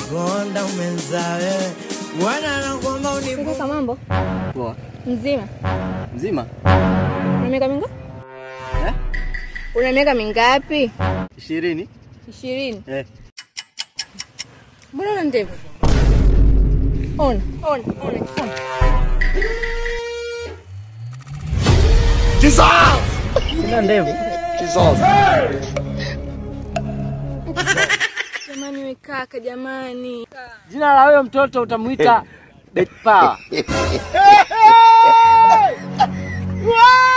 konda umenzawe. Wana nakuomba unibu. Kaka mambo? Poa. Mzima? Mzima? Una miaka mingapi? Una miaka mingapi? 20. 20. Mbona una ndevu? Ona. Jesus! Sina ndevu. Jesus. Jamani we kaka jamani. Jina la huyo mtoto utamuita Bet Power. Wah!